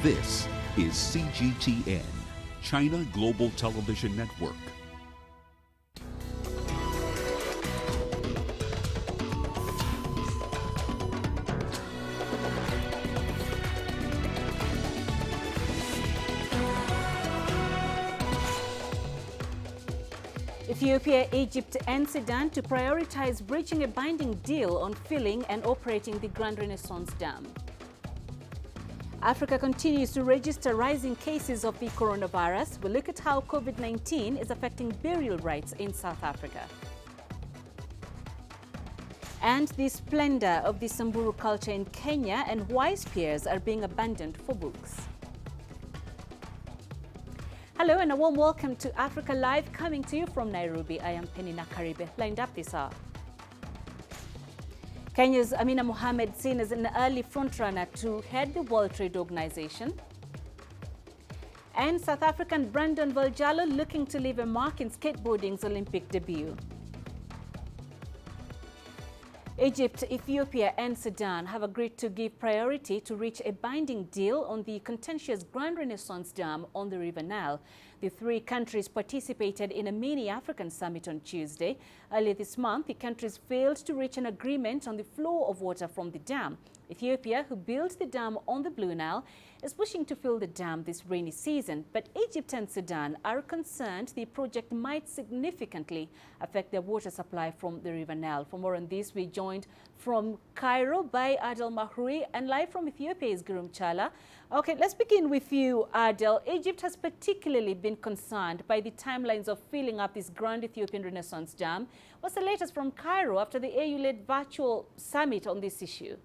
This is CGTN, China Global Television Network. Ethiopia, Egypt and Sudan to prioritize reaching a binding deal on filling and operating the Grand Renaissance Dam. Africa continues to register rising cases of the coronavirus. We'll look at how COVID-19 is affecting burial rites in South Africa. And the splendor of the Samburu culture in Kenya and why spears are being abandoned for books. Hello and a warm welcome to Africa Live, coming to you from Nairobi. I am Peninah Karibe, lined up this hour. Kenya's Amina Mohamed seen as an early frontrunner to head the World Trade Organization. And South African Brandon Valjalo looking to leave a mark in skateboarding's Olympic debut. Egypt, Ethiopia and Sudan have agreed to give priority to reach a binding deal on the contentious Grand Renaissance Dam on the River Nile. The three countries participated in a mini African summit on Tuesday. Earlier this month, the countries failed to reach an agreement on the flow of water from the dam. Ethiopia, who built the dam on the Blue Nile, is wishing to fill the dam this rainy season, but Egypt and Sudan are concerned the project might significantly affect their water supply from the River Nile. For more on this, we joined from Cairo by Adel Mahroui, and live from Ethiopia is Gurum Chala. Okay, let's begin with you, Adel. Egypt has particularly been concerned by the timelines of filling up this Grand Ethiopian Renaissance Dam. What's the latest from Cairo after the AU-led virtual summit on this issue?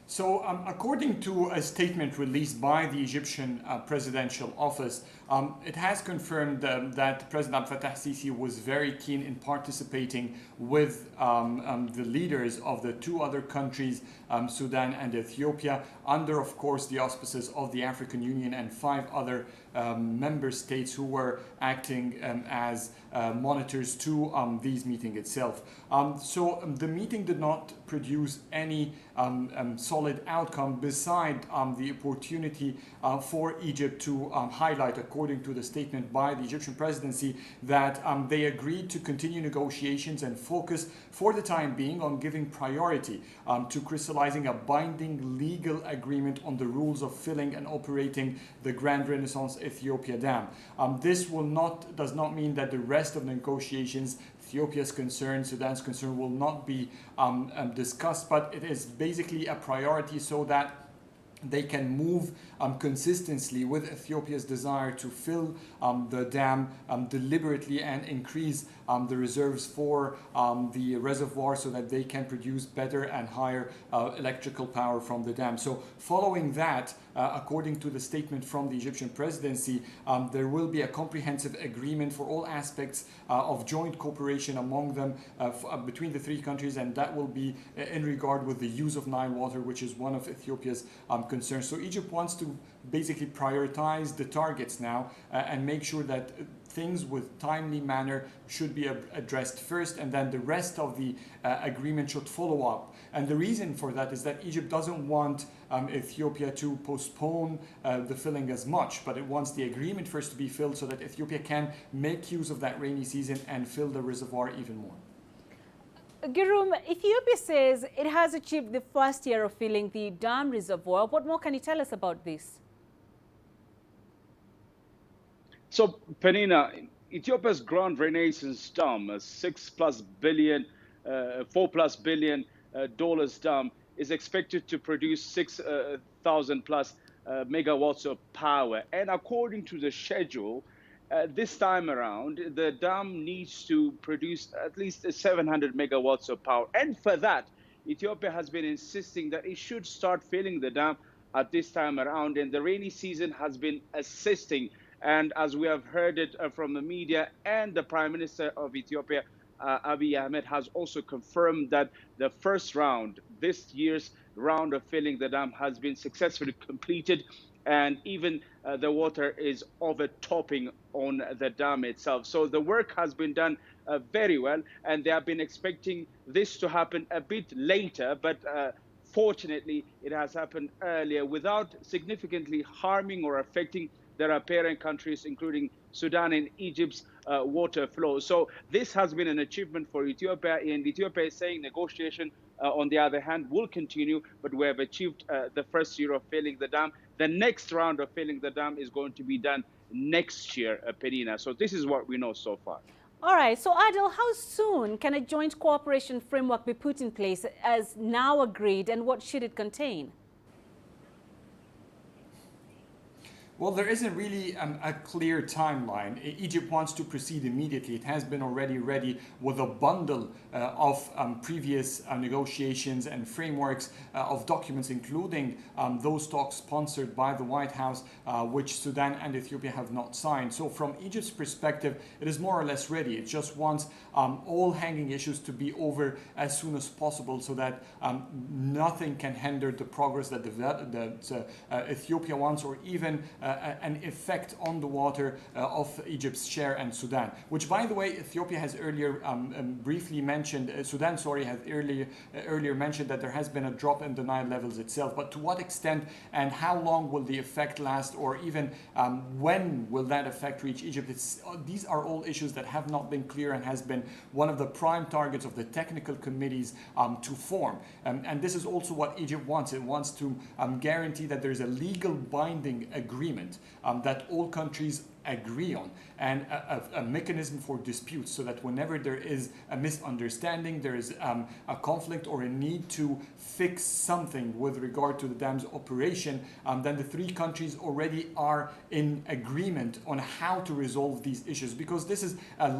So, according to a statement released by the Egyptian presidential office, it has confirmed that President Abdel Fattah Sisi was very keen in participating with the leaders of the two other countries, Sudan and Ethiopia, under, of course, the auspices of the African Union and 5 other member states who were acting as monitors to these meeting itself. So the meeting did not produce any solid outcome beside the opportunity for Egypt to highlight, according to the statement by the Egyptian presidency, that they agreed to continue negotiations and focus for the time being on giving priority to crystallizing a binding legal agreement on the rules of filling and operating the Grand Renaissance Ethiopia Dam. This does not mean that the rest of the negotiations, Ethiopia's concern, Sudan's concern, will not be discussed, but it is basically a priority so that they can move consistently with Ethiopia's desire to fill the dam deliberately and increase the reserves for the reservoir so that they can produce better and higher electrical power from the dam. So following that, according to the statement from the Egyptian presidency, there will be a comprehensive agreement for all aspects of joint cooperation among them between the three countries, and that will be in regard with the use of Nile water, which is one of Ethiopia's concerns. So Egypt wants to basically prioritize the targets now and make sure that things with timely manner should be addressed first, and then the rest of the agreement should follow up. And the reason for that is that Egypt doesn't want Ethiopia to postpone the filling as much, but it wants the agreement first to be filled so that Ethiopia can make use of that rainy season and fill the reservoir even more. Gurum, Ethiopia says it has achieved the first year of filling the dam reservoir. What more can you tell us about this? So, Peninah, Ethiopia's Grand Renaissance Dam, a $4+ billion dam, is expected to produce 6,000 plus megawatts of power. And according to the schedule, this time around, the dam needs to produce at least 700 megawatts of power. And for that, Ethiopia has been insisting that it should start filling the dam at this time around. And the rainy season has been assisting. And as we have heard it from the media, and the Prime Minister of Ethiopia, Abiy Ahmed, has also confirmed that the first round, this year's round of filling the dam, has been successfully completed. And even the water is overtopping on the dam itself. So the work has been done very well, and they have been expecting this to happen a bit later. But Fortunately, it has happened earlier without significantly harming or affecting their parent countries, including Sudan and Egypt's water flow. So this has been an achievement for Ethiopia, and Ethiopia is saying negotiation, on the other hand, will continue, but we have achieved the first year of filling the dam. The next round of filling the dam is going to be done next year, Peninah. So this is what we know so far. All right, so Adil, how soon can a joint cooperation framework be put in place as now agreed, and what should it contain? Well, there isn't really a clear timeline. Egypt wants to proceed immediately. It has been already ready with a bundle of previous negotiations and frameworks of documents, including those talks sponsored by the White House, which Sudan and Ethiopia have not signed. So from Egypt's perspective, it is more or less ready. It just wants all hanging issues to be over as soon as possible so that nothing can hinder the progress that Ethiopia wants, or even an effect on the water of Egypt's share and Sudan, which, by the way, Ethiopia has earlier briefly mentioned, Sudan, sorry, has earlier mentioned that there has been a drop in the Nile levels itself. But to what extent and how long will the effect last, or even when will that effect reach Egypt? These are all issues that have not been clear and has been one of the prime targets of the technical committees to form. And this is also what Egypt wants. It wants to guarantee that there is a legal binding agreement that all countries agree on, and a mechanism for disputes, so that whenever there is a misunderstanding, there is a conflict or a need to fix something with regard to the dam's operation, then the three countries already are in agreement on how to resolve these issues, because this is a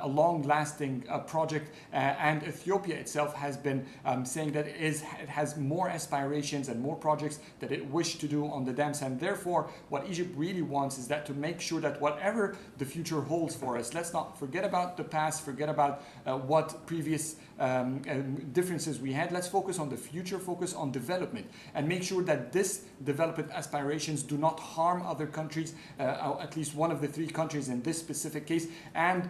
long-lasting project, and Ethiopia itself has been saying that it has more aspirations and more projects that it wishes to do on the dams, and therefore what Egypt really wants is that to make sure that whatever the future holds for us, let's not forget about the past, forget about what previous differences we had. Let's focus on the future, focus on development, and make sure that this development aspirations do not harm other countries, at least one of the three countries in this specific case, and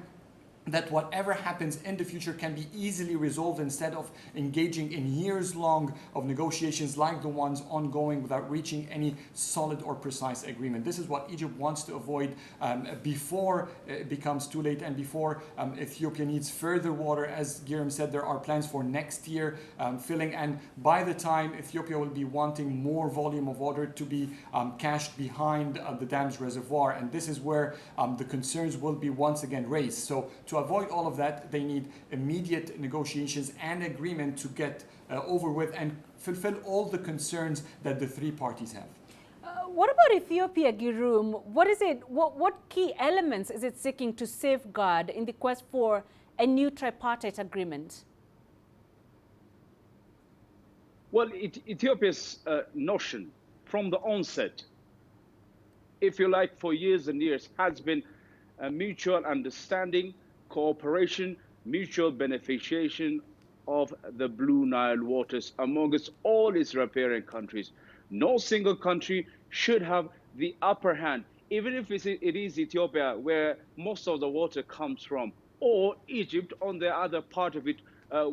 that whatever happens in the future can be easily resolved instead of engaging in years long of negotiations like the ones ongoing without reaching any solid or precise agreement. This is what Egypt wants to avoid before it becomes too late, and before Ethiopia needs further water. As Guillaume said, there are plans for next year filling, and by the time Ethiopia will be wanting more volume of water to be cached behind the dam's reservoir, and this is where the concerns will be once again raised. So to avoid all of that, they need immediate negotiations and agreement to get over with and fulfill all the concerns that the three parties have. What about Ethiopia, Girum? What key elements is it seeking to safeguard in the quest for a new tripartite agreement? Well, Ethiopia's notion from the onset, if you like, for years and years, has been a mutual understanding, cooperation, mutual beneficiation of the Blue Nile waters amongst all its riparian countries. No single country should have the upper hand, even if it is Ethiopia, where most of the water comes from, or Egypt on the other part of it,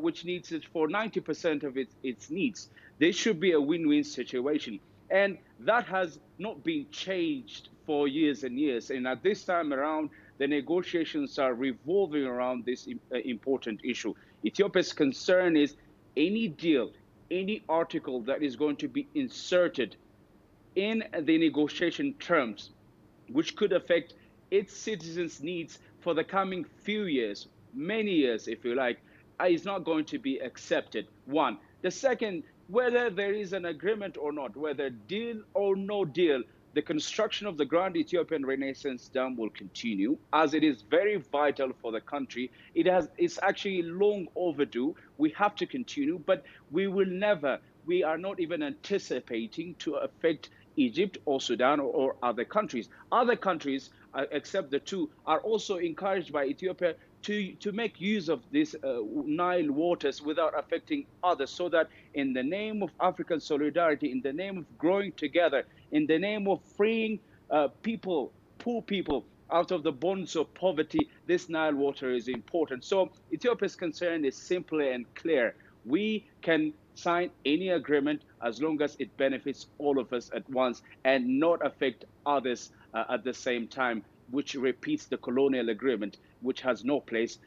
which needs it for 90% of its needs. There should be a win-win situation. And that has not been changed for years and years. And at this time around, the negotiations are revolving around this important issue. Ethiopia's concern is any deal, any article that is going to be inserted in the negotiation terms, which could affect its citizens' needs for the coming few years, many years, if you like, is not going to be accepted. One. The second, whether there is an agreement or not, whether deal or no deal, the construction of the Grand Ethiopian Renaissance Dam will continue, as it is very vital for the country. It's actually long overdue. We have to continue, but we are not even anticipating to affect Egypt or Sudan or other countries. Other countries, except the two, are also encouraged by Ethiopia to make use of these Nile waters without affecting others, so that in the name of African solidarity, in the name of growing together, in the name of freeing poor people out of the bonds of poverty, this Nile water is important. So Ethiopia's concern is simple and clear. We can sign any agreement as long as it benefits all of us at once and not affect others at the same time, which repeats the colonial agreement, which has no place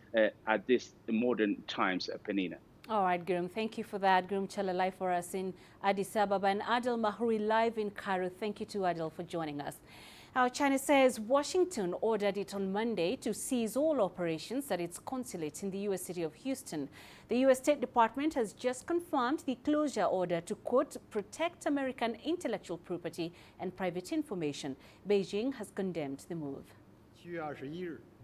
at this modern times, Peninah. All right, Gurum, thank you for that. Gurum Chala live for us in Addis Ababa, and Adil Mahuri live in Cairo. Thank you to Adil for joining us. Now, China says Washington ordered it on Monday to cease all operations at its consulate in the U.S. city of Houston. The U.S. State Department has just confirmed the closure order to, quote, protect American intellectual property and private information. Beijing has condemned the move.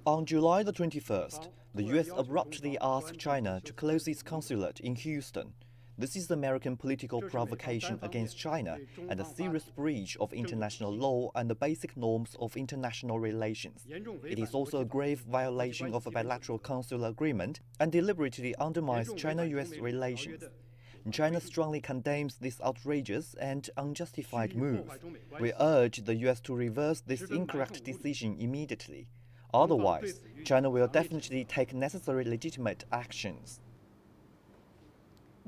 On July the 21st, the U.S. abruptly asked China to close its consulate in Houston. This is the American political provocation against China and a serious breach of international law and the basic norms of international relations. It is also a grave violation of a bilateral consular agreement and deliberately undermines China-U.S. relations. China strongly condemns this outrageous and unjustified move. We urge the U.S. to reverse this incorrect decision immediately. Otherwise, China will definitely take necessary legitimate actions.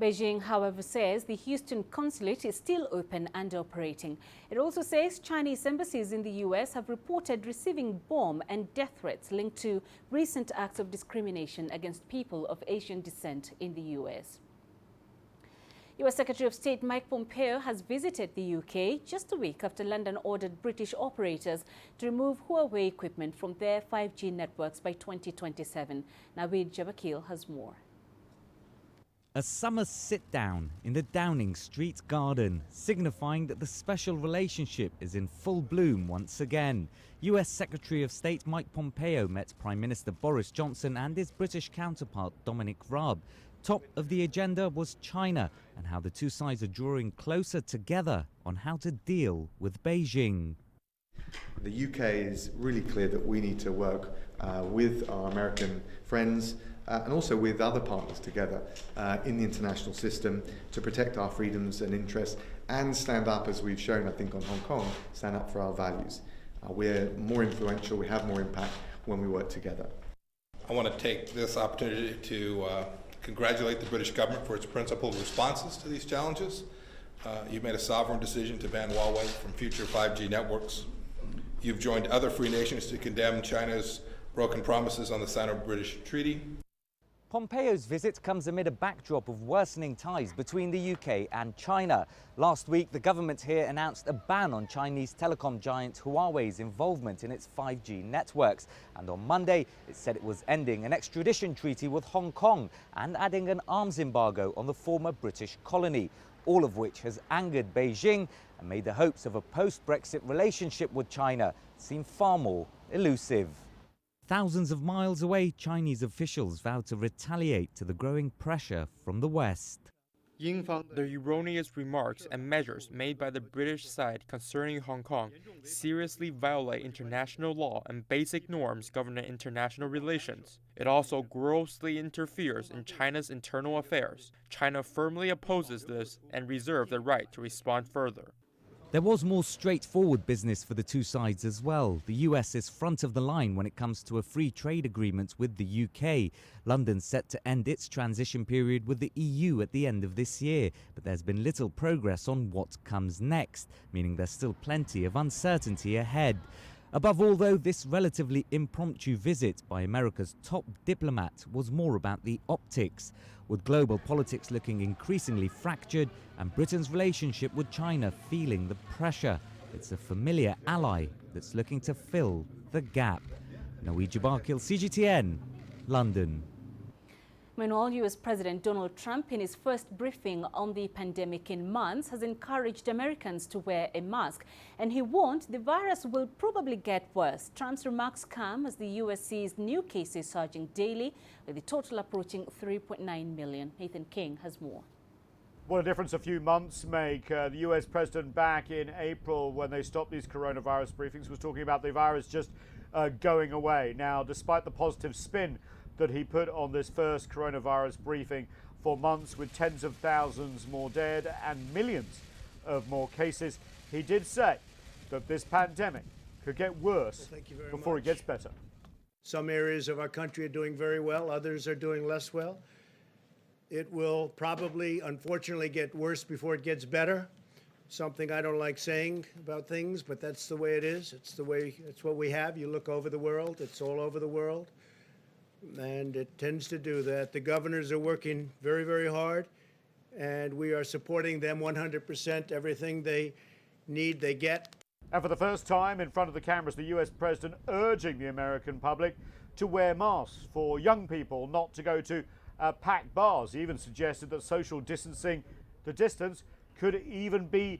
Beijing, however, says the Houston consulate is still open and operating. It also says Chinese embassies in the U.S. have reported receiving bomb and death threats linked to recent acts of discrimination against people of Asian descent in the U.S. U.S. Secretary of State Mike Pompeo has visited the UK just a week after London ordered British operators to remove Huawei equipment from their 5G networks by 2027. Naveed Jabakil has more. A summer sit-down in the Downing Street garden, signifying that the special relationship is in full bloom once again. US Secretary of State Mike Pompeo met Prime Minister Boris Johnson and his British counterpart Dominic Raab. Top of the agenda was China and how the two sides are drawing closer together on how to deal with Beijing. The UK is really clear that we need to work with our American friends and also with other partners together in the international system to protect our freedoms and interests and stand up, as we've shown, I think, on Hong Kong, stand up for our values. We're more influential, we have more impact when we work together. I want to take this opportunity to congratulate the British government for its principled responses to these challenges. You've made a sovereign decision to ban Huawei from future 5G networks. You've joined other free nations to condemn China's broken promises on the Sino-British Treaty. Pompeo's visit comes amid a backdrop of worsening ties between the UK and China. Last week, the government here announced a ban on Chinese telecom giant Huawei's involvement in its 5G networks. And on Monday, it said it was ending an extradition treaty with Hong Kong and adding an arms embargo on the former British colony, all of which has angered Beijing and made the hopes of a post-Brexit relationship with China seem far more elusive. Thousands of miles away, Chinese officials vowed to retaliate to the growing pressure from the West. The erroneous remarks and measures made by the British side concerning Hong Kong seriously violate international law and basic norms governing international relations. It also grossly interferes in China's internal affairs. China firmly opposes this and reserves the right to respond further. There was more straightforward business for the two sides as well. The US is front of the line when it comes to a free trade agreement with the UK. London's set to end its transition period with the EU at the end of this year. But there's been little progress on what comes next, meaning there's still plenty of uncertainty ahead. Above all, though, this relatively impromptu visit by America's top diplomat was more about the optics, with global politics looking increasingly fractured and Britain's relationship with China feeling the pressure. It's a familiar ally that's looking to fill the gap. Naweed Jabakil, CGTN, London. Meanwhile, U.S. President Donald Trump, in his first briefing on the pandemic in months, has encouraged Americans to wear a mask. And he warned the virus will probably get worse. Trump's remarks come as the U.S. sees new cases surging daily, with the total approaching 3.9 million. Nathan King has more. What a difference a few months make. The US president back in April, when they stopped these coronavirus briefings, was talking about the virus just going away. Now, despite the positive spin that he put on this first coronavirus briefing, for months with tens of thousands more dead and millions of more cases, he did say that this pandemic could get worse before it gets better. Some areas of our country are doing very well, others are doing less well. It will probably, unfortunately, get worse before it gets better. Something I don't like saying about things, but that's the way it is. It's what we have. You look over the world, it's all over the world. And it tends to do that. The governors are working very, very hard, and we are supporting them 100%. Everything they need, they get. And for the first time in front of the cameras, the US president urging the American public to wear masks, for young people not to go to packed bars. He even suggested that social distancing, the distance, could even be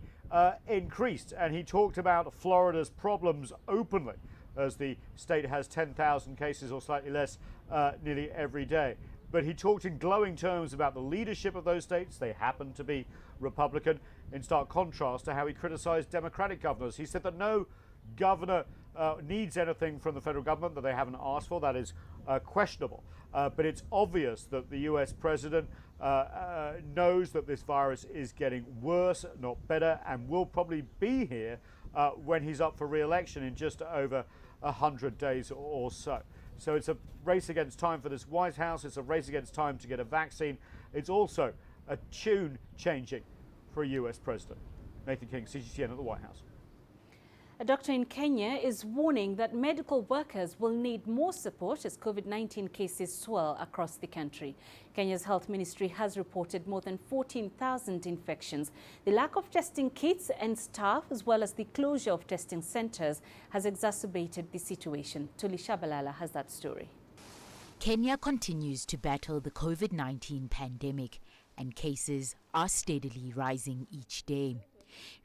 increased. And he talked about Florida's problems openly, as the state has 10,000 cases or slightly less nearly every day. But he talked in glowing terms about the leadership of those states. They happen to be Republican, in stark contrast to how he criticized Democratic governors. He said that no governor needs anything from the federal government that they haven't asked for. That is questionable. But it's obvious that the US president knows that this virus is getting worse, not better, and will probably be here when he's up for re-election in just over 100 days or so. So it's a race against time for this White House. It's a race against time to get a vaccine. It's also a tune changing for a US president. Nathan King, CGTN at the White House. A doctor in Kenya is warning that medical workers will need more support as COVID-19 cases swell across the country. Kenya's health ministry has reported more than 14,000 infections. The lack of testing kits and staff, as well as the closure of testing centers, has exacerbated the situation. Tuli Shabalala has that story. Kenya continues to battle the COVID-19 pandemic, and cases are steadily rising each day.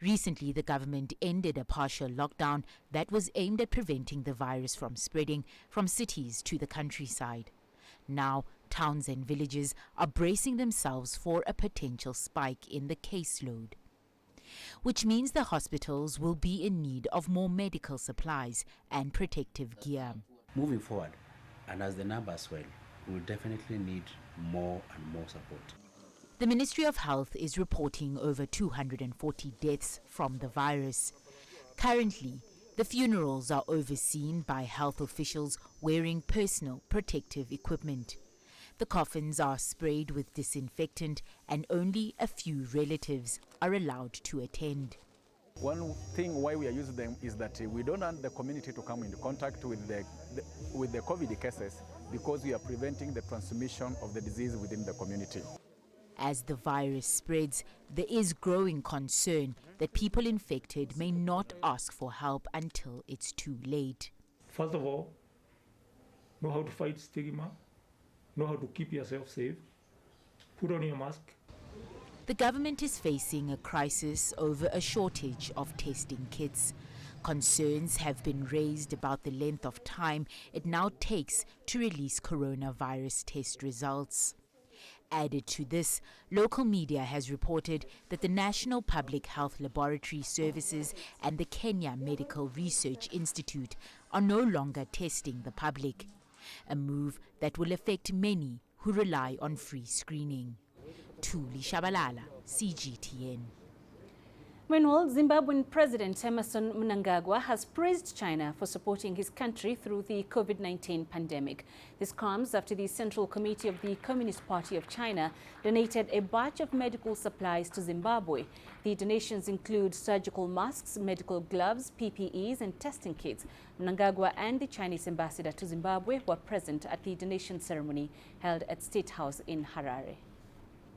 Recently, the government ended a partial lockdown that was aimed at preventing the virus from spreading from cities to the countryside. Now, towns and villages are bracing themselves for a potential spike in the caseload, which means the hospitals will be in need of more medical supplies and protective gear. Moving forward, and as the numbers swell, we will definitely need more and more support. The Ministry of Health is reporting over 240 deaths from the virus. Currently, the funerals are overseen by health officials wearing personal protective equipment. The coffins are sprayed with disinfectant and only a few relatives are allowed to attend. One thing why we are using them is that we don't want the community to come into contact with the COVID cases, because we are preventing the transmission of the disease within the community. As the virus spreads, there is growing concern that people infected may not ask for help until it's too late. First of all, know how to fight stigma, know how to keep yourself safe, put on your mask. The government is facing a crisis over a shortage of testing kits. Concerns have been raised about the length of time it now takes to release coronavirus test results. Added to this, local media has reported that the National Public Health Laboratory Services and the Kenya Medical Research Institute are no longer testing the public, a move that will affect many who rely on free screening. Tuli Shabalala, CGTN. Meanwhile, Zimbabwean President Emmerson Mnangagwa has praised China for supporting his country through the COVID-19 pandemic. This comes after the Central Committee of the Communist Party of China donated a batch of medical supplies to Zimbabwe. The donations include surgical masks, medical gloves, PPEs and testing kits. Mnangagwa and the Chinese ambassador to Zimbabwe were present at the donation ceremony held at State House in Harare.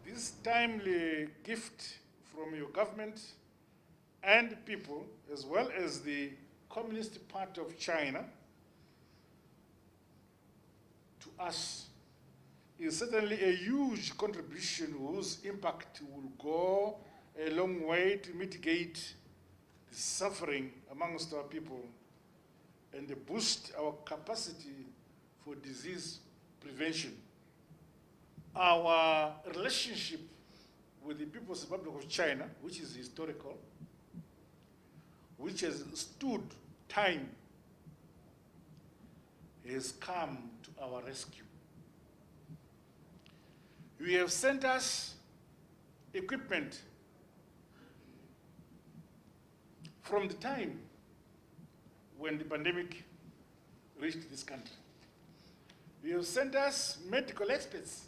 This timely gift from your government and people, as well as the Communist Party of China, to us, is certainly a huge contribution whose impact will go a long way to mitigate the suffering amongst our people and to boost our capacity for disease prevention. Our relationship with the People's Republic of China, which is historical, which has stood time, has come to our rescue. You have sent us equipment from the time when the pandemic reached this country. You have sent us medical experts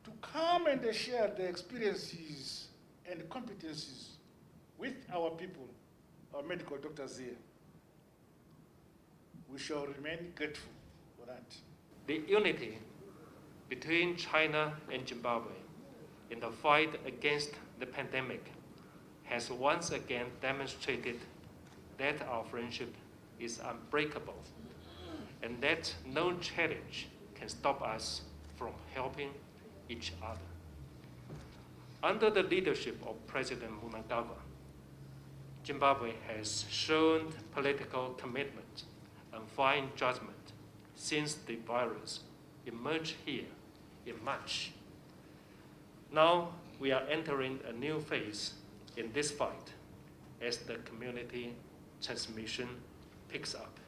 to come and share the experiences and competencies with our people, our medical doctors here. We shall remain grateful for that. The unity between China and Zimbabwe in the fight against the pandemic has once again demonstrated that our friendship is unbreakable and that no challenge can stop us from helping each other. Under the leadership of President Mnangagwa, Zimbabwe has shown political commitment and fine judgment since the virus emerged here in March. Now we are entering a new phase in this fight as the community transmission picks up.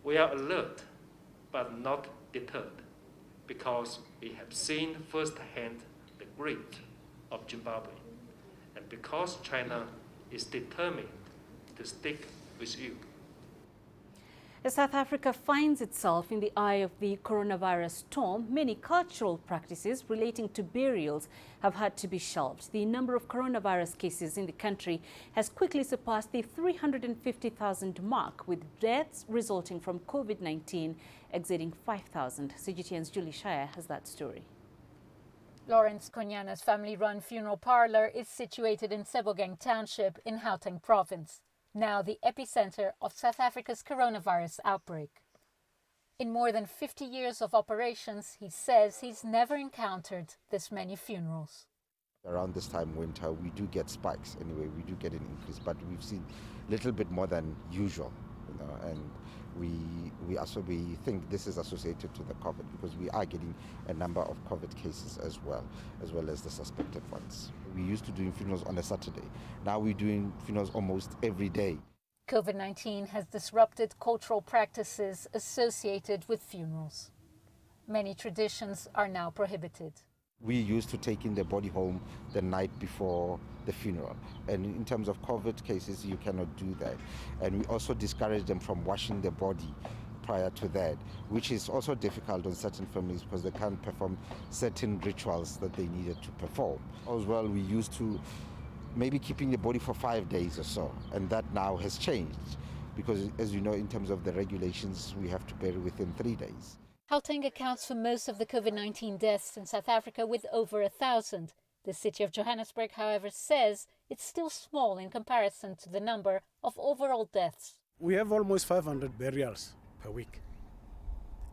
We are alert but not deterred because we have seen firsthand the grit of Zimbabwe and because China is determined to stick with you. As South Africa finds itself in the eye of the coronavirus storm, many cultural practices relating to burials have had to be shelved. The number of coronavirus cases in the country has quickly surpassed the 350,000 mark, with deaths resulting from COVID-19 exceeding 5,000. CGTN's Julie Shire has that story. Lawrence Konyana's family-run funeral parlor is situated in Sebokeng Township in Gauteng Province, now the epicenter of South Africa's coronavirus outbreak. In more than 50 years of operations, he says he's never encountered this many funerals. Around this time winter, we do get spikes anyway, we do get an increase, but we've seen a little bit more than usual, and we think this is associated to the COVID because we are getting a number of COVID cases as well as the suspected ones. We used to do funerals on a Saturday. Now we're doing funerals almost every day. COVID-19 has disrupted cultural practices associated with funerals. Many traditions are now prohibited. We used to take in the body home the night before the funeral. And in terms of COVID cases, you cannot do that. And we also discourage them from washing the body prior to that, which is also difficult on certain families because they can't perform certain rituals that they needed to perform. As well, we used to maybe keeping the body for 5 days or so, and that now has changed because, as you know, in terms of the regulations, we have to bury within 3 days. Gauteng accounts for most of the COVID-19 deaths in South Africa with over 1,000. The city of Johannesburg, however, says it's still small in comparison to the number of overall deaths. We have almost 500 burials per week.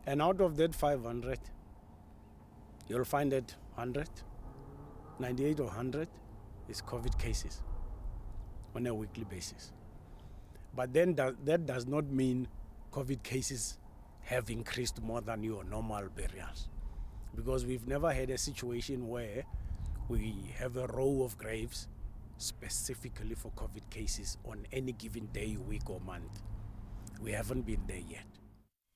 And out of that 500, you'll find that 100, 98 or 100 is COVID cases on a weekly basis. But then that does not mean COVID cases have increased more than your normal burials, because we've never had a situation where we have a row of graves specifically for COVID cases on any given day, week or month. We haven't been there yet.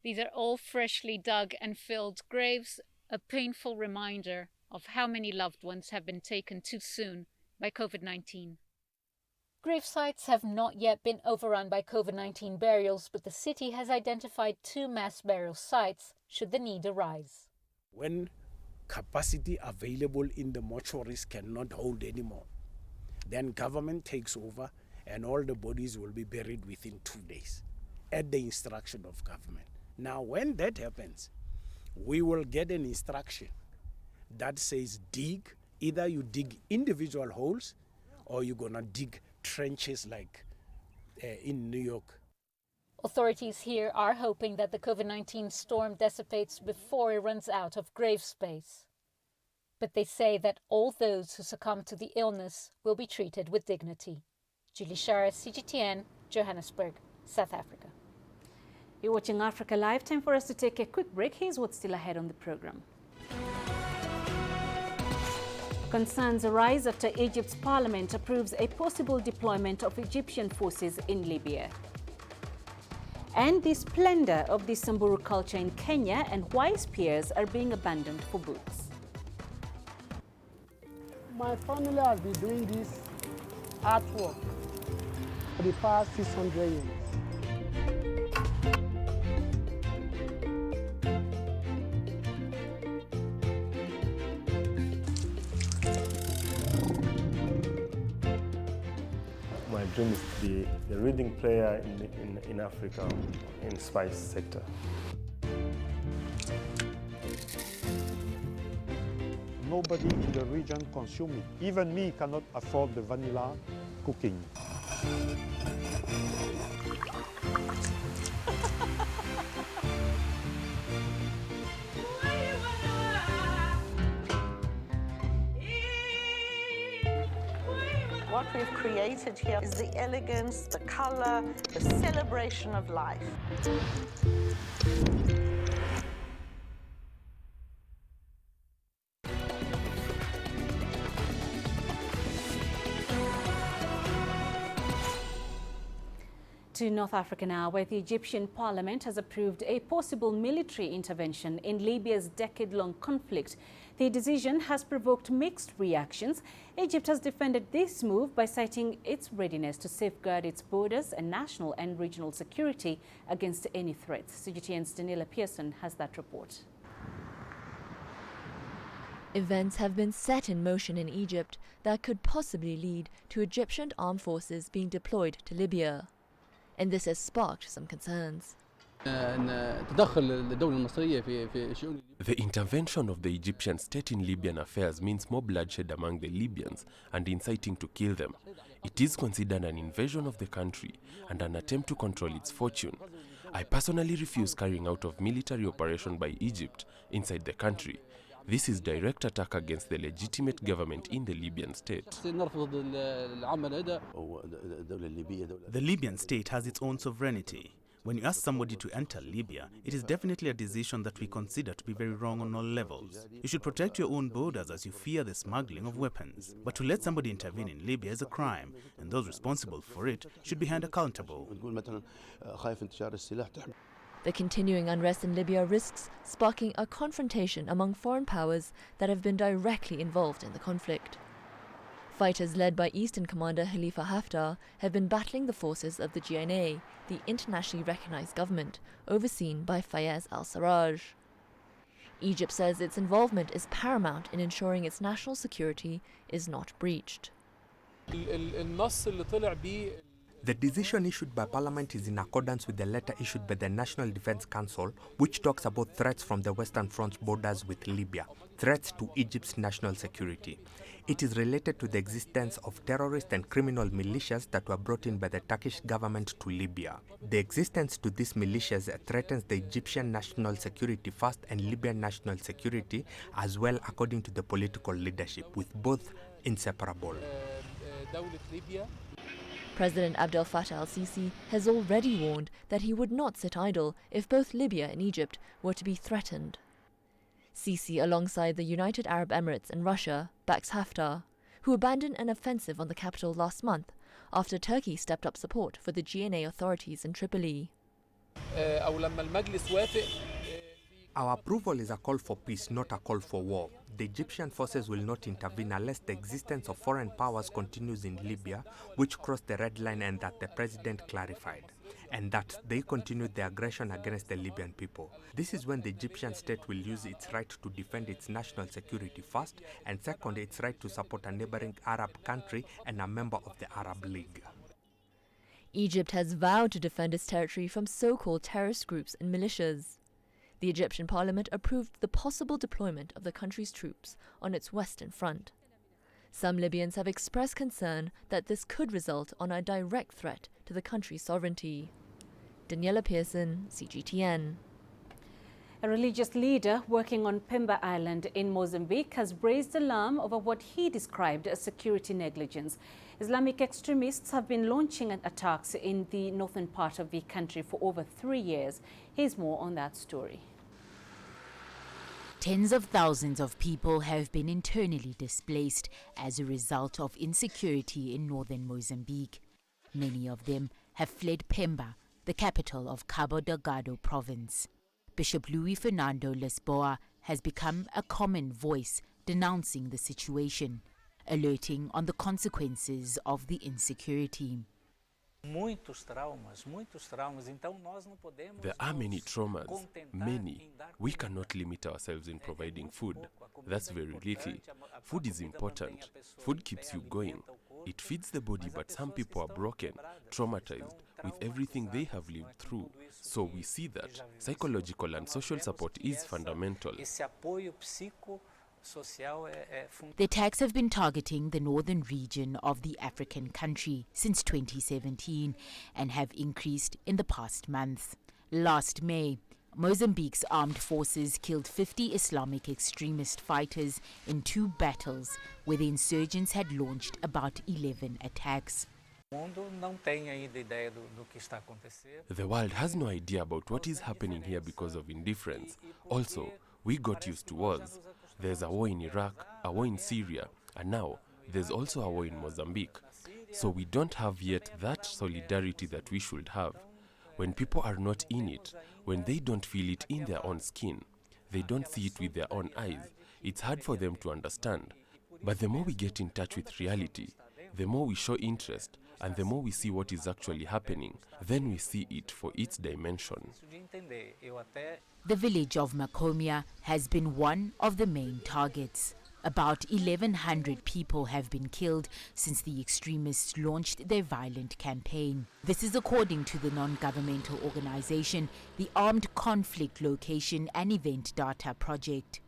These are all freshly dug and filled graves, a painful reminder of how many loved ones have been taken too soon by COVID-19. Grave sites have not yet been overrun by COVID-19 burials, but the city has identified 2 mass burial sites should the need arise. When capacity available in the mortuaries cannot hold anymore, then government takes over and all the bodies will be buried within 2 days at the instruction of government. Now, when that happens, we will get an instruction that says dig. Either you dig individual holes or you're gonna dig trenches like in New York. Authorities here are hoping that the COVID-19 storm dissipates before it runs out of grave space. But they say that all those who succumb to the illness will be treated with dignity. Julie Shara, CGTN, Johannesburg, South Africa. You're watching Africa Live. Time for us to take a quick break. Here's what's still ahead on the program. Concerns arise after Egypt's parliament approves a possible deployment of Egyptian forces in Libya. And the splendor of the Samburu culture in Kenya and why spears are being abandoned for books. My family has been doing this artwork for the past 600 years. extremist be the leading player in Africa in spice sector. Nobody in the region consumes it. Even me cannot afford the vanilla cooking. What we've created here is the elegance, the color, the celebration of life. To North Africa now, where the Egyptian parliament has approved a possible military intervention in Libya's decade-long conflict. The decision has provoked mixed reactions. Egypt has defended this move by citing its readiness to safeguard its borders and national and regional security against any threats. CGTN's Daniela Pearson has that report. Events have been set in motion in Egypt that could possibly lead to Egyptian armed forces being deployed to Libya. And this has sparked some concerns. The intervention of the Egyptian state in Libyan affairs means more bloodshed among the Libyans and inciting to kill them. It is considered an invasion of the country and an attempt to control its fortune. I personally refuse carrying out of military operation by Egypt inside the country. This is direct attack against the legitimate government in the Libyan state. The Libyan state has its own sovereignty. When you ask somebody to enter Libya, it is definitely a decision that we consider to be very wrong on all levels. You should protect your own borders as you fear the smuggling of weapons. But to let somebody intervene in Libya is a crime, and those responsible for it should be held accountable. The continuing unrest in Libya risks sparking a confrontation among foreign powers that have been directly involved in the conflict. Fighters led by Eastern Commander Khalifa Haftar have been battling the forces of the GNA, the internationally recognized government, overseen by Fayez al-Sarraj. Egypt says its involvement is paramount in ensuring its national security is not breached. The decision issued by Parliament is in accordance with the letter issued by the National Defense Council, which talks about threats from the Western Front's borders with Libya, threats to Egypt's national security. It is related to the existence of terrorist and criminal militias that were brought in by the Turkish government to Libya. The existence to these militias threatens the Egyptian national security first and Libyan national security as well, according to the political leadership, with both inseparable. President Abdel Fattah al-Sisi has already warned that he would not sit idle if both Libya and Egypt were to be threatened. Sisi, alongside the United Arab Emirates and Russia, backs Haftar, who abandoned an offensive on the capital last month after Turkey stepped up support for the GNA authorities in Tripoli. Our approval is a call for peace, not a call for war. The Egyptian forces will not intervene unless the existence of foreign powers continues in Libya, which crossed the red line, and that the president clarified, and that they continued the aggression against the Libyan people. This is when the Egyptian state will use its right to defend its national security first, and second, its right to support a neighboring Arab country and a member of the Arab League. Egypt has vowed to defend its territory from so-called terrorist groups and militias. The Egyptian parliament approved the possible deployment of the country's troops on its western front. Some Libyans have expressed concern that this could result on a direct threat to the country's sovereignty. Daniela Pearson, CGTN. A religious leader working on Pemba Island in Mozambique has raised alarm over what he described as security negligence. Islamic extremists have been launching attacks in the northern part of the country for over 3 years. Here's more on that story. Tens of thousands of people have been internally displaced as a result of insecurity in northern Mozambique. Many of them have fled Pemba, the capital of Cabo Delgado province. Bishop Luis Fernando Lisboa has become a common voice denouncing the situation, alerting on the consequences of the insecurity. There are many traumas, many. We cannot limit ourselves in providing food. That's very little. Food is important. Food keeps you going. It feeds the body, but some people are broken, traumatized with everything they have lived through. So we see that psychological and social support is fundamental. The attacks have been targeting the northern region of the African country since 2017 and have increased in the past month. Last May, Mozambique's armed forces killed 50 Islamic extremist fighters in 2 battles where the insurgents had launched about 11 attacks. The world has no idea about what is happening here because of indifference. Also, we got used to wars. There's a war in Iraq, a war in Syria, and now there's also a war in Mozambique. So we don't have yet that solidarity that we should have. When people are not in it, when they don't feel it in their own skin, they don't see it with their own eyes, it's hard for them to understand. But the more we get in touch with reality, the more we show interest, and the more we see what is actually happening, then we see it for its dimension. The village of Macomia has been one of the main targets. About 1,100 people have been killed since the extremists launched their violent campaign. This is according to the non-governmental organization, the Armed Conflict Location and Event Data Project.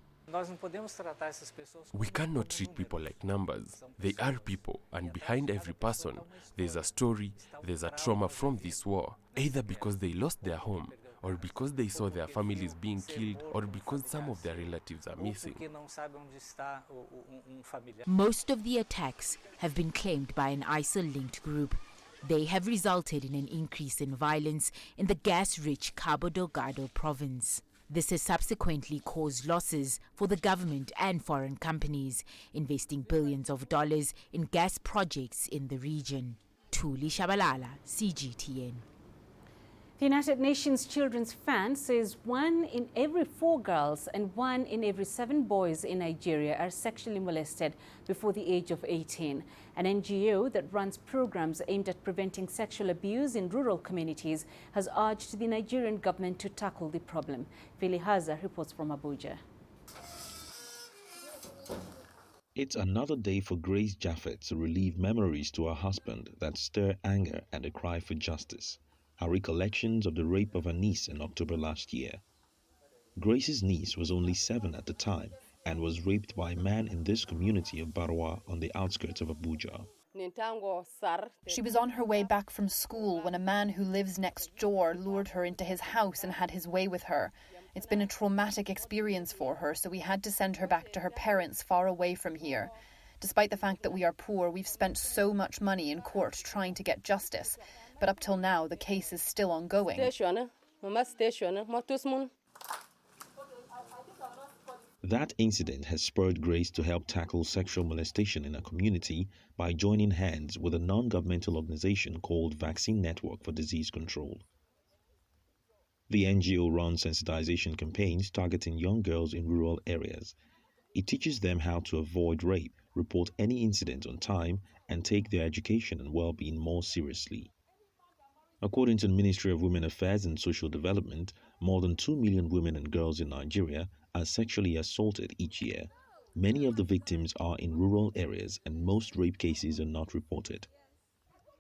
We cannot treat people like numbers. They are people, and behind every person, there's a story, there's a trauma from this war, either because they lost their home, or because they saw their families being killed, or because some of their relatives are missing. Most of the attacks have been claimed by an ISIL-linked group. They have resulted in an increase in violence in the gas-rich Cabo Delgado province. This has subsequently caused losses for the government and foreign companies, investing billions of dollars in gas projects in the region. Thuli Shabalala, CGTN. The United Nations Children's Fund says 1 in every 4 girls and 1 in every 7 boys in Nigeria are sexually molested before the age of 18. An NGO that runs programs aimed at preventing sexual abuse in rural communities has urged the Nigerian government to tackle the problem. Vili Haza reports from Abuja. It's another day for Grace Jaffet to relive memories to her husband that stir anger and a cry for justice. Her recollections of the rape of her niece in October last year. Grace's niece was only 7 at the time and was raped by a man in this community of Barwa on the outskirts of Abuja. She was on her way back from school when a man who lives next door lured her into his house and had his way with her. It's been a traumatic experience for her, so we had to send her back to her parents far away from here. Despite the fact that we are poor, we've spent so much money in court trying to get justice. But up till now, the case is still ongoing. That incident has spurred Grace to help tackle sexual molestation in her community by joining hands with a non-governmental organization called Vaccine Network for Disease Control. The NGO runs sensitization campaigns targeting young girls in rural areas. It teaches them how to avoid rape, report any incident on time, and take their education and well-being more seriously. According to the Ministry of Women Affairs and Social Development, more than 2 million women and girls in Nigeria are sexually assaulted each year. Many of the victims are in rural areas and most rape cases are not reported.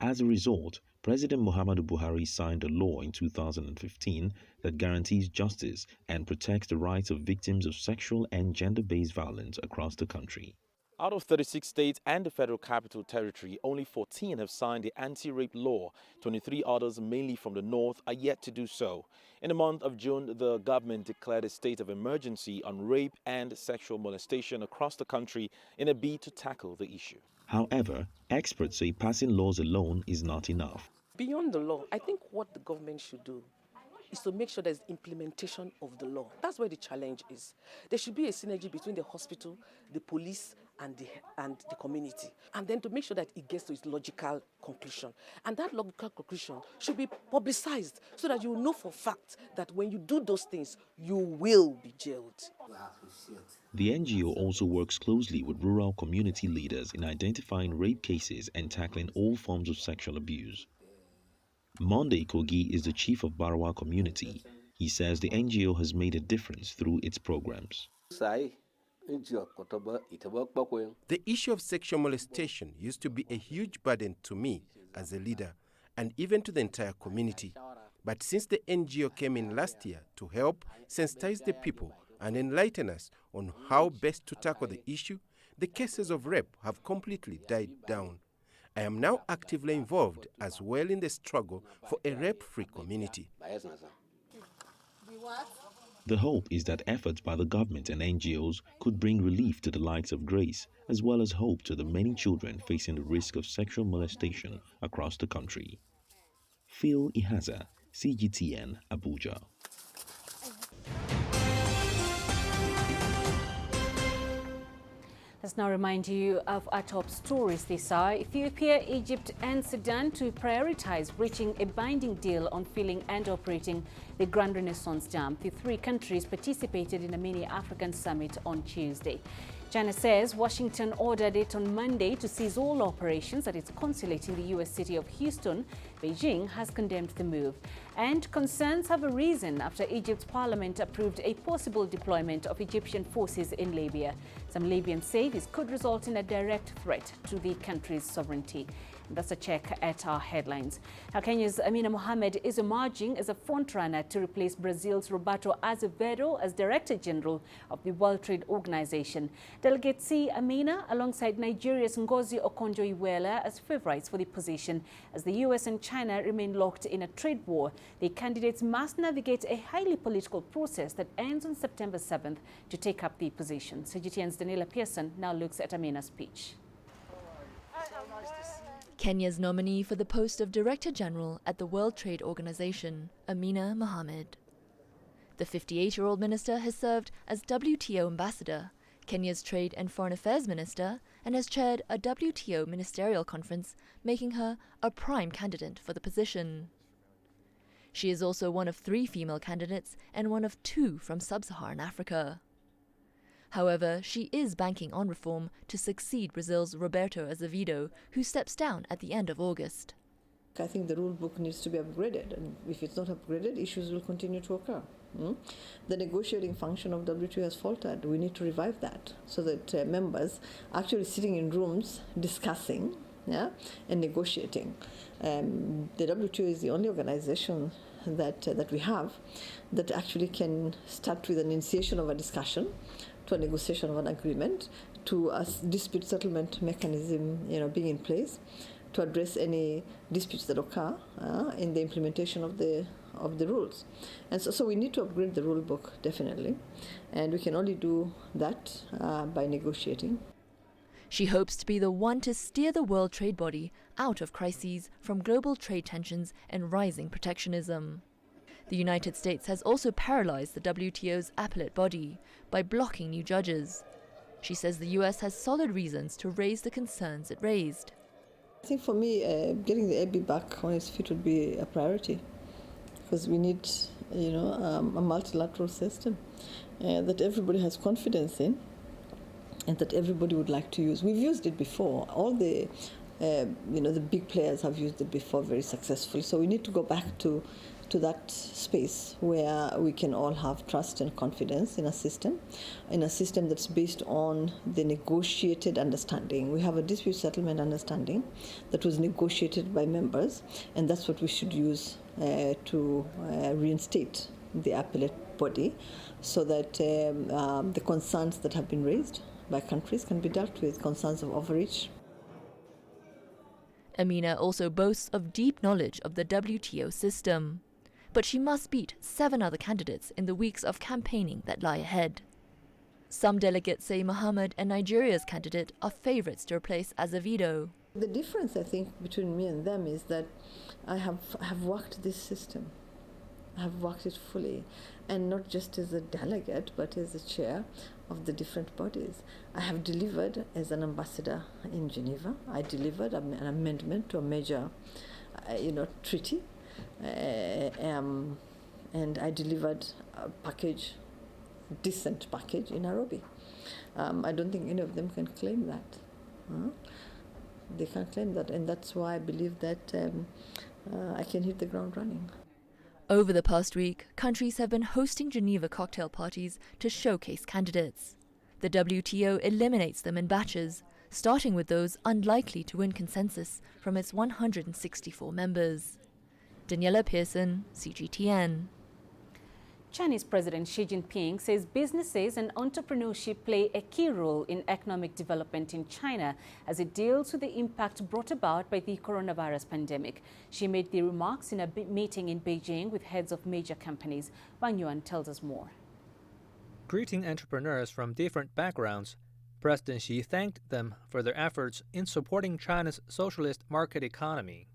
As a result, President Muhammadu Buhari signed a law in 2015 that guarantees justice and protects the rights of victims of sexual and gender-based violence across the country. Out of 36 states and the Federal Capital Territory, only 14 have signed the anti-rape law. 23 others, mainly from the north, are yet to do so. In the month of June, the government declared a state of emergency on rape and sexual molestation across the country in a bid to tackle the issue. However, experts say passing laws alone is not enough. Beyond the law, I think what the government should do is to make sure there's implementation of the law. That's where the challenge is. There should be a synergy between the hospital, the police, and the community. And then to make sure that it gets to its logical conclusion. And that logical conclusion should be publicized so that you know for a fact that when you do those things, you will be jailed. The NGO also works closely with rural community leaders in identifying rape cases and tackling all forms of sexual abuse. Monday Kogi is the chief of Barwa community. He says the NGO has made a difference through its programs. The issue of sexual molestation used to be a huge burden to me as a leader and even to the entire community. But since the NGO came in last year to help sensitize the people and enlighten us on how best to tackle the issue, the cases of rape have completely died down. I am now actively involved as well in the struggle for a rape-free community. The hope is that efforts by the government and NGOs could bring relief to the likes of Grace, as well as hope to the many children facing the risk of sexual molestation across the country. Phil Ihaza, CGTN, Abuja. Let's now remind you of our top stories this hour. Ethiopia, Egypt and Sudan to prioritize reaching a binding deal on filling and operating the Grand Renaissance Dam. The three countries participated in a mini-African summit on Tuesday. China says Washington ordered it on Monday to cease all operations at its consulate in the U.S. city of Houston. Beijing has condemned the move. And concerns have arisen after Egypt's parliament approved a possible deployment of Egyptian forces in Libya. Some Libyans say this could result in a direct threat to the country's sovereignty. And that's a check at our headlines. Now, Kenya's Peninah Mohamed is emerging as a frontrunner to replace Brazil's Roberto Azevedo as Director General of the World Trade Organization. Delegates see Peninah alongside Nigeria's Ngozi Okonjo-Iweala as favorites for the position. As the US and China remain locked in a trade war, the candidates must navigate a highly political process that ends on September 7th to take up the position. CGTN's Daniela Pearson now looks at Peninah's speech. Kenya's nominee for the post of Director General at the World Trade Organization, Peninah Mohamed. The 58-year-old minister has served as WTO ambassador, Kenya's Trade and Foreign Affairs Minister, and has chaired a WTO ministerial conference, making her a prime candidate for the position. She is also one of 3 female candidates and one of 2 from sub-Saharan Africa. However, she is banking on reform to succeed Brazil's Roberto Azevedo, who steps down at the end of August. I think the rule book needs to be upgraded, and if it's not upgraded, issues will continue to occur. The negotiating function of WTO has faltered. We need to revive that so that members actually sitting in rooms discussing and negotiating. The WTO is the only organization that we have that actually can start with an initiation of a discussion to a negotiation of an agreement, to a dispute settlement mechanism being in place to address any disputes that occur in the implementation of the rules. And so we need to upgrade the rule book, definitely, and we can only do that by negotiating. She hopes to be the one to steer the World Trade Body out of crises from global trade tensions and rising protectionism. The United States has also paralyzed the WTO's appellate body by blocking new judges. She says the US has solid reasons to raise the concerns it raised. I think for me, getting the AB back on its feet would be a priority, because we need, a multilateral system that everybody has confidence in and that everybody would like to use. We've used it before. All the big players have used it before very successfully. So we need to go back to that space where we can all have trust and confidence in a system that's based on the negotiated understanding. We have a dispute settlement understanding that was negotiated by members, and that's what we should use to reinstate the appellate body, so that the concerns that have been raised by countries can be dealt with, concerns of overreach. Peninah also boasts of deep knowledge of the WTO system, but she must beat 7 other candidates in the weeks of campaigning that lie ahead. Some delegates say Mohamed and Nigeria's candidate are favourites to replace Azevedo. The difference, I think, between me and them is that I have worked this system. I have worked it fully, and not just as a delegate, but as a chair of the different bodies. I have delivered as an ambassador in Geneva. I delivered an amendment to a major, treaty, and I delivered a decent package in Nairobi. I don't think any of them can claim that. They can't claim that, and that's why I believe that I can hit the ground running. Over the past week, countries have been hosting Geneva cocktail parties to showcase candidates. The WTO eliminates them in batches, starting with those unlikely to win consensus from its 164 members. Daniela Pearson, CGTN. Chinese President Xi Jinping says businesses and entrepreneurship play a key role in economic development in China as it deals with the impact brought about by the coronavirus pandemic. She made the remarks in a meeting in Beijing with heads of major companies. Wang Yuan tells us more. Greeting entrepreneurs from different backgrounds, President Xi thanked them for their efforts in supporting China's socialist market economy.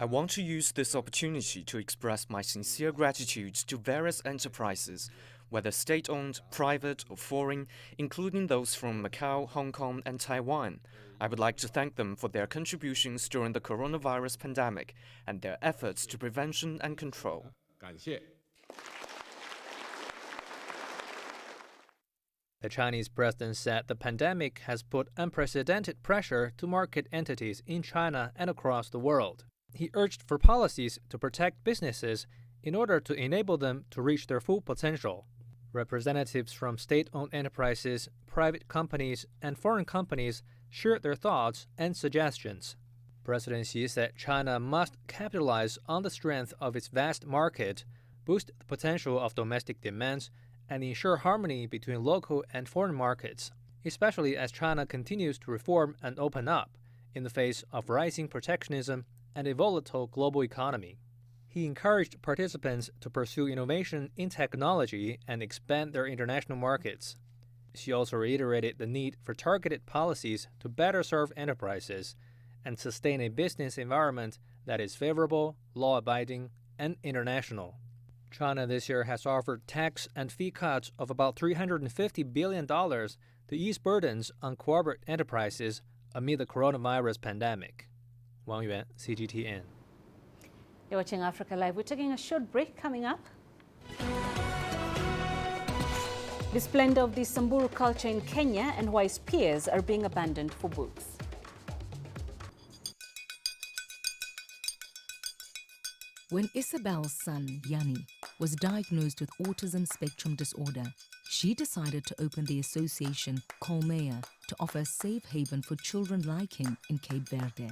I want to use this opportunity to express my sincere gratitude to various enterprises, whether state-owned, private or foreign, including those from Macau, Hong Kong and Taiwan. I would like to thank them for their contributions during the coronavirus pandemic and their efforts to prevention and control. The Chinese president said the pandemic has put unprecedented pressure to market entities in China and across the world. He urged for policies to protect businesses in order to enable them to reach their full potential. Representatives from state-owned enterprises, private companies, and foreign companies shared their thoughts and suggestions. President Xi said China must capitalize on the strength of its vast market, boost the potential of domestic demands, and ensure harmony between local and foreign markets, especially as China continues to reform and open up in the face of rising protectionism and a volatile global economy. He encouraged participants to pursue innovation in technology and expand their international markets. She also reiterated the need for targeted policies to better serve enterprises and sustain a business environment that is favorable, law-abiding, and international. China this year has offered tax and fee cuts of about $350 billion to ease burdens on corporate enterprises amid the coronavirus pandemic. Wang Yuan, CGTN. You're watching Africa Live. We're taking a short break. Coming up, the splendor of the Samburu culture in Kenya and why spears are being abandoned for books. When Isabel's son, Yanni, was diagnosed with autism spectrum disorder, she decided to open the association Colmea to offer a safe haven for children like him in Cape Verde.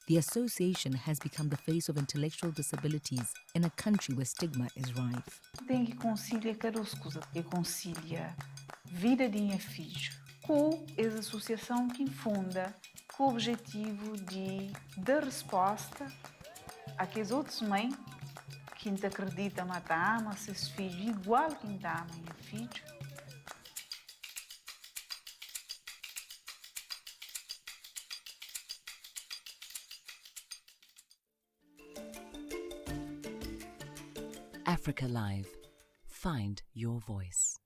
The association has become the face of intellectual disabilities in a country where stigma is rife. Tem que conciliar as coisas, que concilia vida de minha filha com essa associação que funda com o objetivo de dar resposta àqueles outros mães que não acreditam que amam seus filhos igual que não amam minha filha. Africa Live. Find your voice.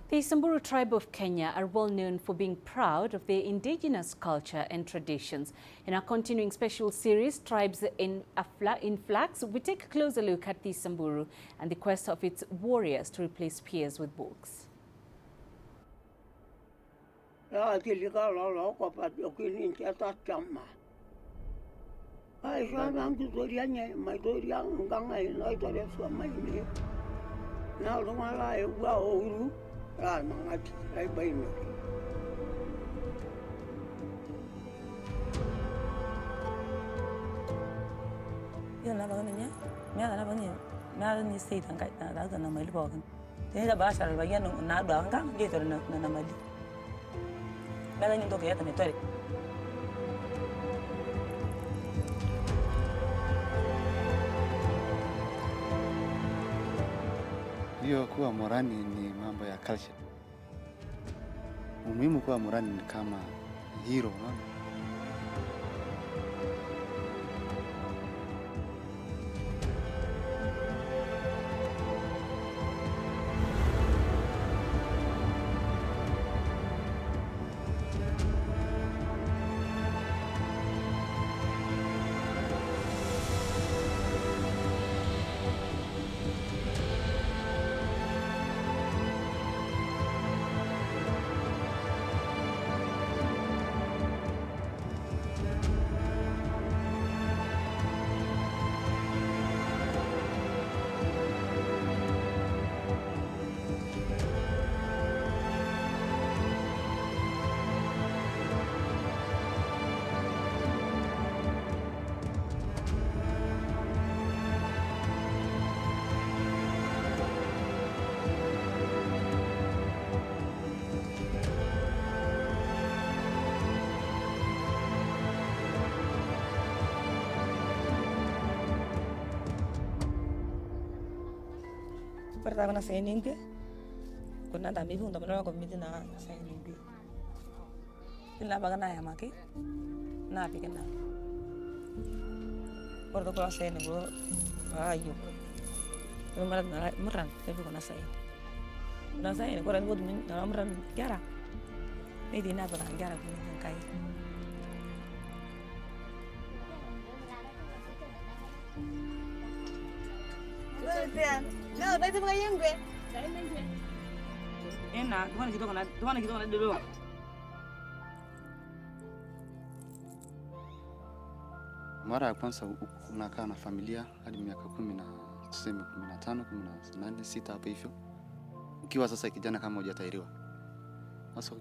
The Samburu tribe of Kenya are well known for being proud of their indigenous culture and traditions. In our continuing special series, Tribes in Flux, we take a closer look at the Samburu and the quest of its warriors to replace spears with books. Hiyo kuwa morani ni mambo ya culture. Umuhimu kuwa morani ni kama hero, no? Pertama na saya ningke, kuna tambi pun tambi na komite na saya ningke. Ila baga na ya maki, na pikir na. Porto kalau saya nego, ayo. Meran, tapi kuna saya. Na saya nego orang buat meran gara. Ini dina orang gara punya kai. No, dai mga yung gue. Enak, tuan gitu kan dulu. Mara ya kwanza unakaa na familia hadi miaka 10 tuseme 15, 18, 6 hapo hivyo. Ukiwa sasa kijana kama hujatairiwa. Sasa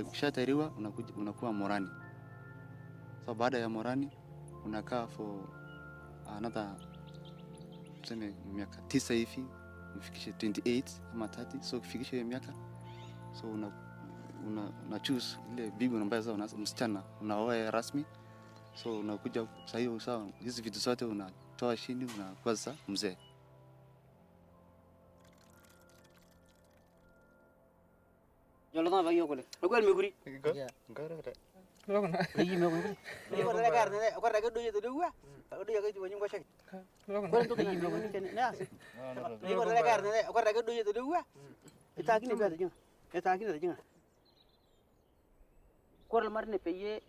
ukishatairiwa unakuwa morani. So baada ya morani unakaa for another tuseme miaka 9 hivi ufikishe 28 ama 30. So ukifikisha hiyo miaka so una choose ile bibi ambaye sasa msichana unaoa rasmi. So unakuja sasa hiyo sawa hizi vitu zote unatoa chini unakuwa sasa mzee. Jolo na bayo kule. Agora meguri. Ngara. Logona. Iyi meguri. Iyi ko dala karne ne, ko daga doye to duwa. Doye ga tiwo nyingo shaki. Logona. Ko to iyi meguri tene na. Iyi ko dala karne ne, ko daga doye to duwa. Ita kini be jinga. Ita kini jinga. Ko marne peye,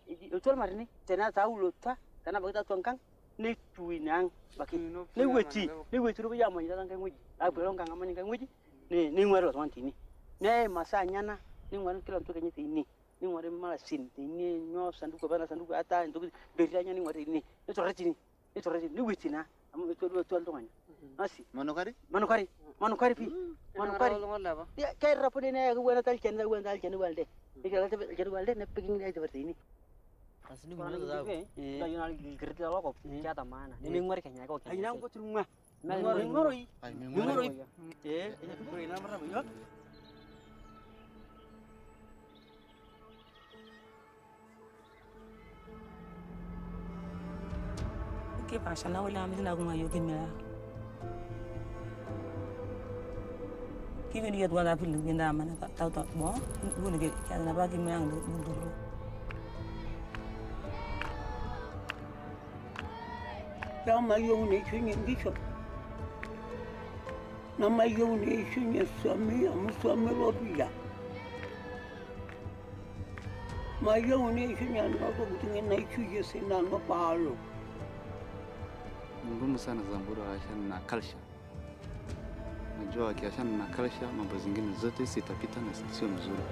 tol marne tena taulo ta, tena bagita tonkang ne tuinang baki. Ne weti ru ya mo nyata kan nguji. A bero kan amani kan nguji. Ni ngwaro to antini. Ne masa nyana ni ngwaro kila mtu kenye tini. Ni ngwaro mala sin tini nyo sanduku bana sanduku ata nduku berianya ni ngwaro ini. Ni torati ni weti na. Amu to to nganya. Asi. Manukari pi. Manukari. Ya kai rapode ne ga wena tal ken walde. Ikala te walde ne peging ni seperti ini. Asli mana tahu. Da yunal gerti ala ko jata mana. Ni ngwari kenya ko. Ai nang ko turunga. Ngoroi. Ini tu ina marra yo. Ke pasha na wala mi na gunga yo kimela. Kimi dia dua dapil genda mana tahu bo. Gune ke kana ba kimela nduru. Nama yone shunye ngisho. Nama yone shunye swami amuswami robia. Ma yone shunye nako kutinge na ichuje sina no palo. Ngumu sana Samburu ashana na culture. Najua akiashana na culture mambo zingine zote sitapita na sio mzuri.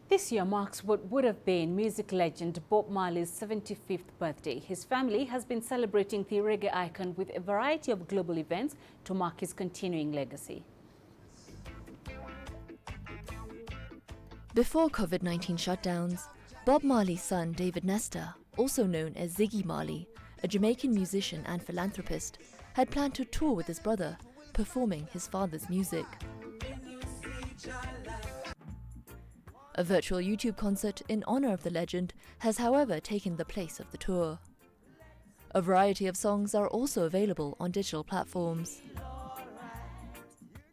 This year marks what would have been music legend Bob Marley's 75th birthday. His family has been celebrating the reggae icon with a variety of global events to mark his continuing legacy. Before COVID-19 shutdowns, Bob Marley's son David Nesta, also known as Ziggy Marley, a Jamaican musician and philanthropist, had planned to tour with his brother, performing his father's music. A virtual YouTube concert in honor of the legend has, however, taken the place of the tour. A variety of songs are also available on digital platforms. I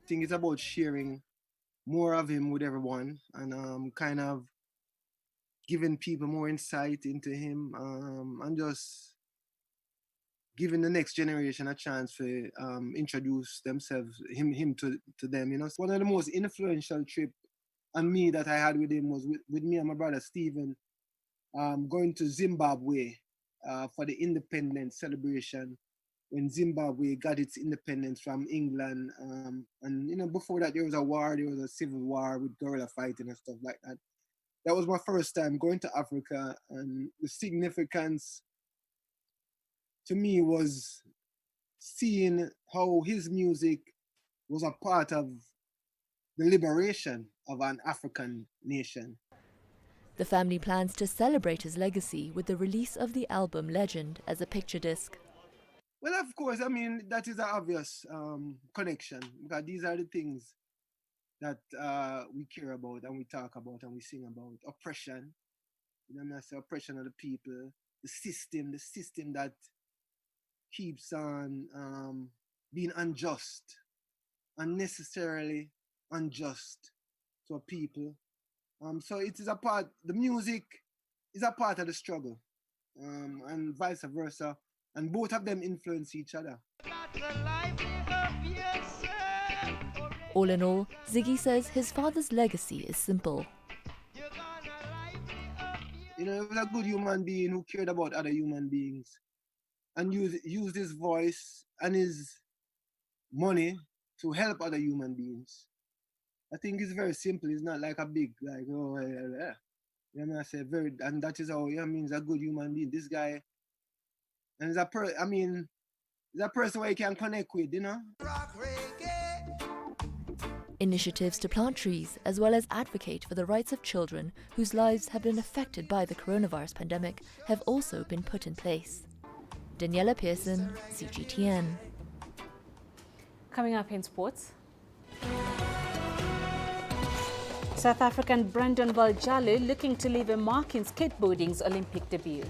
think it's about sharing more of him with everyone and kind of giving people more insight into him and just giving the next generation a chance to introduce themselves, him to them. You know, one of the most influential trips and me that I had with him was with me and my brother Stephen going to Zimbabwe for the independence celebration when Zimbabwe got its independence from England. And, you know, before that, there was a civil war with guerrilla fighting and stuff like that. That was my first time going to Africa, and the significance to me was seeing how his music was a part of the liberation of an African nation. The family plans to celebrate his legacy with the release of the album Legend as a picture disc. Well, of course, I mean, that is an obvious connection, because these are the things that we care about and we talk about and we sing about. Oppression, you know what I say, oppression of the people, the system that keeps on being unjust, unnecessarily unjust to a people. So it is a part, the music is a part of the struggle, and vice versa. And both of them influence each other. All in all, Ziggy says his father's legacy is simple. You know, he was a good human being who cared about other human beings and used his voice and his money to help other human beings. I think it's very simple. It's not like a big, like, oh, yeah. You know what I say? And that is how, he's a good human being. This guy, and he's a person where you can connect with, you know? Initiatives to plant trees, as well as advocate for the rights of children whose lives have been affected by the coronavirus pandemic, have also been put in place. Daniela Pearson, CGTN. Coming up in sports. South African Brandon Valjalu looking to leave a mark in skateboarding's Olympic debut.